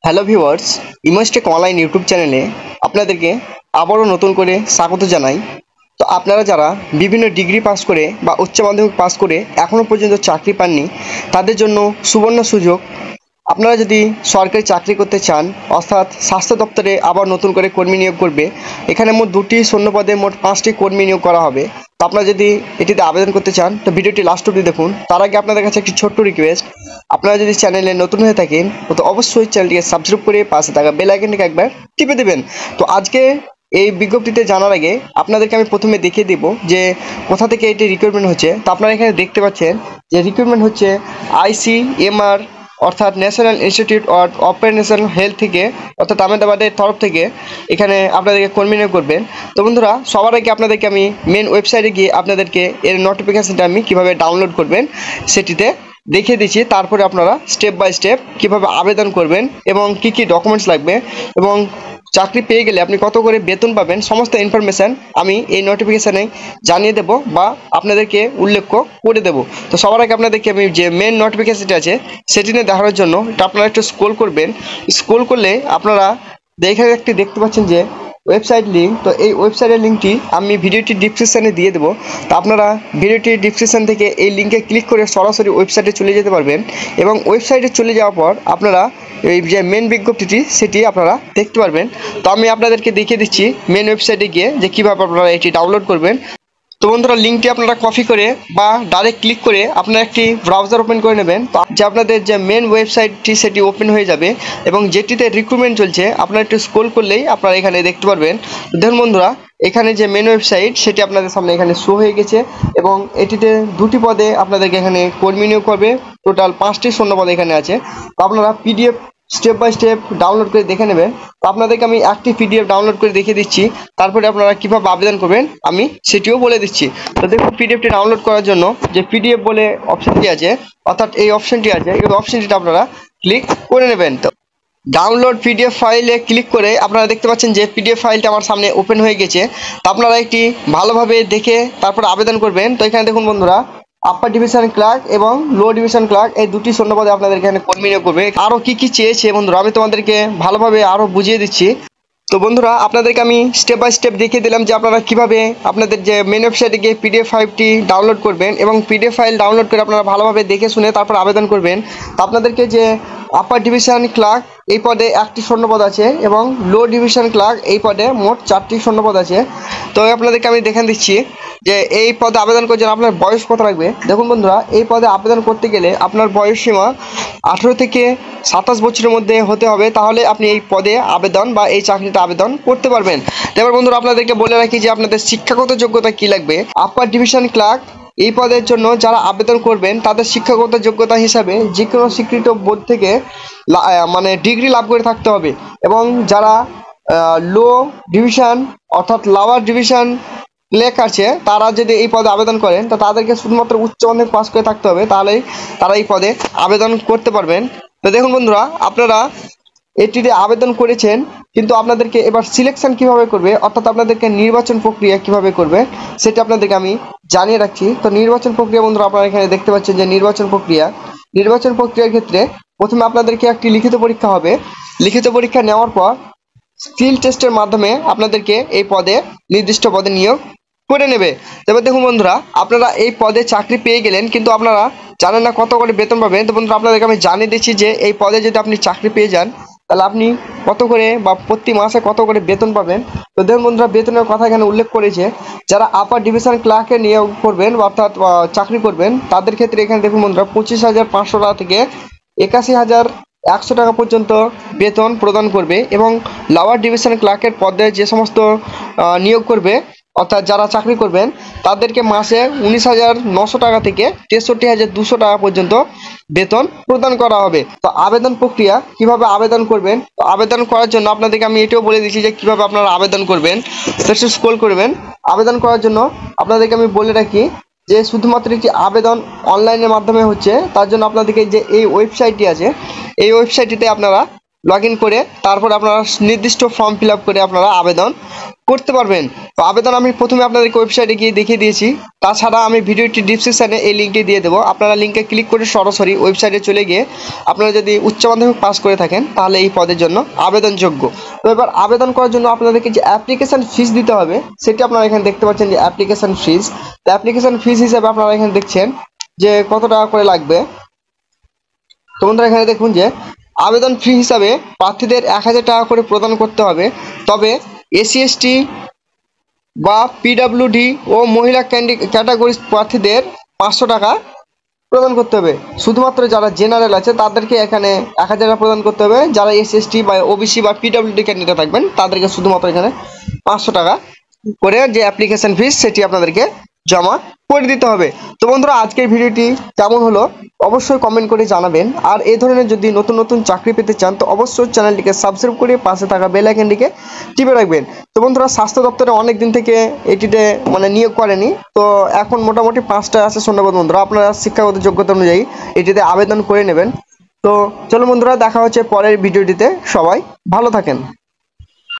Hello viewers, ইমোস্টেক online YouTube চ্যানেলে আপনাদেরকে আবারও নতুন করে স্বাগত জানাই। তো আপনারা যারা বিভিন্ন ডিগ্রি পাস করে বা উচ্চ মাধ্যমিক পাস করে এখনও পর্যন্ত চাকরি পাননি, তাদের জন্য সুবর্ণ সুযোগ। আপনারা যদি সরকারি চাকরি করতে চান, অর্থাৎ স্বাস্থ্য দপ্তরে আবার নতুন করে কর্মী নিয়োগ করবে, এখানে মোট 2টি শূন্য পদে মোট 5টি কর্মী নিয়োগ করা হবে। তো আপনারা যদি এটিতে আবেদন করতে চান তো ভিডিওটি লাস্ট অবধি দেখুন। তার আগে আপনাদের কাছে একটি ছোট্ট রিকোয়েস্ট, আপনারা যদি চ্যানেলে নতুন হয়ে থাকেন তো অবশ্যই চ্যানেলটিকে সাবস্ক্রাইব করে পাশে থাকা বেল আইকনটিকে একবার টিপে দেবেন। তো আজকে এই বিজ্ঞপ্তিতে জানার আগে আপনাদেরকে আমি প্রথমে দেখিয়ে দেব যে কোথা থেকে এটি রিক্রুটমেন্ট হচ্ছে। তো আপনারা এখানে দেখতে পাচ্ছেন যে রিক্রুটমেন্ট হচ্ছে ICMR, অর্থাৎ national institute of operational health থেকে, অর্থাৎ আহমেদাবাদের তরফ থেকে এখানে আপনাদেরকে কর্মী নিয়োগ করবেন। তো বন্ধুরা, সবার আগে আপনাদেরকে আমি মেন ওয়েবসাইটে গিয়ে আপনাদেরকে এর নোটিফিকেশনটা আমি কীভাবে ডাউনলোড করবেন সেটিতে দেখিয়ে দিচ্ছি। তারপরে আপনারা স্টেপ বাই স্টেপ কীভাবে আবেদন করবেন এবং কি কি ডকুমেন্টস লাগবে এবং চাকরি পেয়ে গেলে আপনি কত করে বেতন পাবেন, সমস্ত ইনফরমেশান আমি এই নোটিফিকেশানে জানিয়ে দেব বা আপনাদেরকে উল্লেখ করে দেব। তো সবার আগে আপনাদেরকে আমি যে মেন নোটিফিকেশনটা আছে সেটি নিয়ে দেখানোর জন্য আপনারা একটু স্ক্রল করবেন। স্ক্রল করলে আপনারা দেখতে পাচ্ছেন যে ওয়েবসাইট লিঙ্ক। তো এই ওয়েবসাইটের লিঙ্কটি আমি ভিডিওটির ডিসক্রিপশানে দিয়ে দেবো। তো আপনারা ভিডিওটির ডিসক্রিপশান থেকে এই লিঙ্কে ক্লিক করে সরাসরি ওয়েবসাইটে চলে যেতে পারবেন এবং ওয়েবসাইটে চলে যাওয়ার পর আপনারা এই যে মেন বিজ্ঞপ্তিটি সেটি আপনারা দেখতে পারবেন। তো আমি আপনাদেরকে দেখিয়ে দিচ্ছি মেন ওয়েবসাইটে গিয়ে যে কীভাবে আপনারা এটি ডাউনলোড করবেন। তো বন্ধুরা, লিঙ্কটি আপনারা কপি করে বা ডাইরেক্ট ক্লিক করে আপনারা একটি ব্রাউজার ওপেন করে নেবেন। তো যে আপনাদের যে মেন ওয়েবসাইটটি সেটি ওপেন হয়ে যাবে এবং যেটিতে রিক্রুটমেন্ট চলছে আপনারা একটু স্ক্রল করলেই আপনারা এখানে দেখতে পারবেন। দেখুন বন্ধুরা, এখানে যে মেন ওয়েবসাইট সেটি আপনাদের সামনে এখানে শো হয়ে গেছে এবং এটিতে 2টি পদে আপনাদেরকে এখানে কর্মী নিয়োগ করবে। টোটাল 5টি শূন্য পদ এখানে আছে। তো আপনারা PDF step by step download করে দেখে নেবেন। তো আপনাদেরকে আমি একটি PDF ডাউনলোড করে দেখিয়ে দিচ্ছি, তারপরে আপনারা কীভাবে আবেদন করবেন আমি সেটিও বলে দিচ্ছি। তো দেখুন, PDFটি ডাউনলোড করার জন্য যে PDF বলে অপশানটি আছে, অর্থাৎ এই অপশানটি আছে, এই অপশানটিতে আপনারা ক্লিক করে নেবেন। তো ডাউনলোড PDF ফাইলে ক্লিক করে আপনারা দেখতে পাচ্ছেন যে PDF ফাইলটা আমার সামনে ওপেন হয়ে গেছে। তো আপনারা একটি ভালোভাবে দেখে তারপর আবেদন করবেন। তো এখানে দেখুন বন্ধুরা, আপার ডিভিশন ক্লার্ক এবং লো ডিভিশন ক্লার্ক এই 2টি শূন্য পদে আপনাদের এখানে কর্মী নিয়োগ করবে। আরও কি কি চেয়েছে বন্ধুরা আমি তোমাদেরকে ভালোভাবে আরও বুঝিয়ে দিচ্ছি। তো বন্ধুরা, আপনাদেরকে আমি স্টেপ বাই স্টেপ দেখিয়ে দিলাম যে আপনারা কিভাবে আপনাদের যে মেন ওয়েবসাইটে গিয়ে PDF ফাইলটি ডাউনলোড করবেন এবং PDF ফাইল ডাউনলোড করে আপনারা ভালোভাবে দেখে শুনে তারপর আবেদন করবেন। তো আপনাদেরকে যে আপার ডিভিশন ক্লার্ক এই পদে 1টি শূন্যপদ আছে এবং লো ডিভিশন ক্লার্ক এই পদে মোট 4টি শূন্যপদ আছে। তো আপনাদেরকে আমি দেখে দিচ্ছি যে এই পদে আবেদন করার জন্য আপনার বয়স কত লাগবে। দেখুন বন্ধুরা, এই পদে আবেদন করতে গেলে আপনার বয়স সীমা 18 থেকে 27 বছরের মধ্যে হতে হবে, তাহলে আপনি এই পদে আবেদন বা এই চাকরিতে আবেদন করতে পারবেন। এবার বন্ধুরা, আপনাদেরকে বলে রাখি যে আপনাদের শিক্ষাগত যোগ্যতা কি লাগবে। আপার ডিভিশন ক্লার্ক এই পদের জন্য যারা আবেদন করবেন তাদের শিক্ষাগত যোগ্যতা হিসাবে যে কোনো স্বীকৃত বোর্ড থেকে মানে ডিগ্রি লাভ করে থাকতে হবে এবং যারা লো ডিভিশন অর্থাৎ লোয়ার ডিভিশন ক্লার্ক আছে তারা যদি এই পদে আবেদন করেন তো তাদেরকে শুধুমাত্র উচ্চ মাধ্যমিক পাস করে থাকতে হবে, তাহলেই তারা এই পদে আবেদন করতে পারবেন। তো দেখুন বন্ধুরা, আপনারা এটিতে আবেদন করেছেন, কিন্তু আপনাদেরকে এবার সিলেকশন কিভাবে করবে, অর্থাৎ আপনাদেরকে নির্বাচন প্রক্রিয়া কিভাবে করবে সেটা আপনাদেরকে আমি জানিয়ে রাখছি। তো নির্বাচন প্রক্রিয়া বন্ধুরা, আপনারা এখানে দেখতে পাচ্ছেন যে নির্বাচন প্রক্রিয়ার ক্ষেত্রে প্রথমে আপনাদেরকে একটি লিখিত পরীক্ষা হবে। লিখিত পরীক্ষা নেওয়ার পর স্কিল টেস্টের মাধ্যমে আপনাদেরকে এই পদে নির্দিষ্ট পদে নিয়োগ করে নেবে। তবে দেখুন বন্ধুরা, আপনারা এই পদে চাকরি পেয়ে গেলেন কিন্তু আপনারা জানেন না কত করে বেতন পাবেন। তো বন্ধুরা, আপনাদেরকে আমি জানিয়ে দিচ্ছি যে এই পদে যদি আপনি চাকরি পেয়ে যান তাহলে আপনি কত করে বা প্রতি মাসে কত করে বেতন পাবেন। তো দেখুন বন্ধুরা, বেতনের কথা এখানে উল্লেখ করেছে। যারা আপার ডিভিশন ক্লার্কে নিয়োগ করবেন অর্থাৎ চাকরি করবেন তাদের ক্ষেত্রে এখানে দেখুন বন্ধুরা 25,500 টাকা থেকে 81,100 টাকা পর্যন্ত বেতন প্রদান করবে এবং লোয়ার ডিভিশন ক্লার্কের পদে যে সমস্ত নিয়োগ করবে অর্থাৎ যারা চাকরি করবেন তাদেরকে মাসে 19,900 টাকা থেকে 63,200 টাকা পর্যন্ত বেতন প্রদান করা হবে। তো আবেদন প্রক্রিয়া কিভাবে আবেদন করবেন, তো আবেদন করার জন্য আপনাদেরকে আমি এটাও বলে দিচ্ছি যে কিভাবে আপনারা আবেদন করবেন। তো একটু স্ক্রল করবেন। আবেদন করার জন্য আপনাদেরকে আমি বলে রাখি যে শুধুমাত্র একটি আবেদন অনলাইনের মাধ্যমে হচ্ছে, তার জন্য আপনাদেরকে যে এই ওয়েবসাইটটি আছে এই ওয়েবসাইটটিতে আপনারা লগ ইন করে তারপর আপনারা নির্দিষ্ট ফর্ম ফিল আপ করে আপনারা আবেদন করতে পারবেন। তো আবেদন আমি প্রথমে আপনাদেরকে ওয়েবসাইটে গিয়ে দেখিয়ে দিয়েছি, তাছাড়া আমি ভিডিওটি ডিসক্রিপশানে এই লিঙ্কটি দিয়ে দেবো, আপনারা লিঙ্কে ক্লিক করে সরাসরি ওয়েবসাইটে চলে গিয়ে আপনারা যদি উচ্চ মাধ্যমিক পাস করে থাকেন তাহলে এই পদের জন্য আবেদনযোগ্য। তো এবার আবেদন করার জন্য আপনাদেরকে যে অ্যাপ্লিকেশান ফিস দিতে হবে সেটি আপনারা এখানে দেখতে পাচ্ছেন যে অ্যাপ্লিকেশান ফিস। তো অ্যাপ্লিকেশান ফিস হিসেবে আপনারা এখানে দেখছেন যে কত টাকা করে লাগবে। তো বন্ধুরা এখানে দেখুন যে আবেদন ফি হিসাবে প্রার্থীদের 1000 টাকা করে প্রদান করতে হবে, তবে এসসি এসটি বা পিডাব্লিউডি ও মহিলা ক্যাটাগরি প্রার্থীদের 500 টাকা প্রদান করতে হবে। শুধুমাত্র যারা জেনারেল আছে তাদেরকে এখানে 1000 টাকা প্রদান করতে হবে, যারা এসসি এসটি বা ওবিসি বা পিডাব্লিউডি ক্যান্ডিডেট থাকবেন তাদেরকে শুধুমাত্র এখানে 500 টাকা করে যে অ্যাপ্লিকেশন ফিস সেটি আপনাদেরকে জমা করে দিতে হবে। তো বন্ধুরা আজকের ভিডিওটি কেমন হলো অবশ্যই কমেন্ট করে জানাবেন, আর এই ধরনের যদি নতুন নতুন চাকরি পেতে চান তো অবশ্যই চ্যানেলটিকে সাবস্ক্রাইব করে পাশে থাকা বেল আইকনটিকে টিপে রাখবেন। তো বন্ধুরা স্বাস্থ্য দপ্তরে অনেক দিন থেকে এটিতে নিয়োগ করেনি, তো এখন মোটামুটি 5টা আছে শূন্যপদ। বন্ধুরা আপনারা শিক্ষাগত যোগ্যতা অনুযায়ী এটিতে আবেদন করে নেবেন। তো চলো বন্ধুরা দেখা হচ্ছে পরের ভিডিওটিতে, সবাই ভালো থাকেন।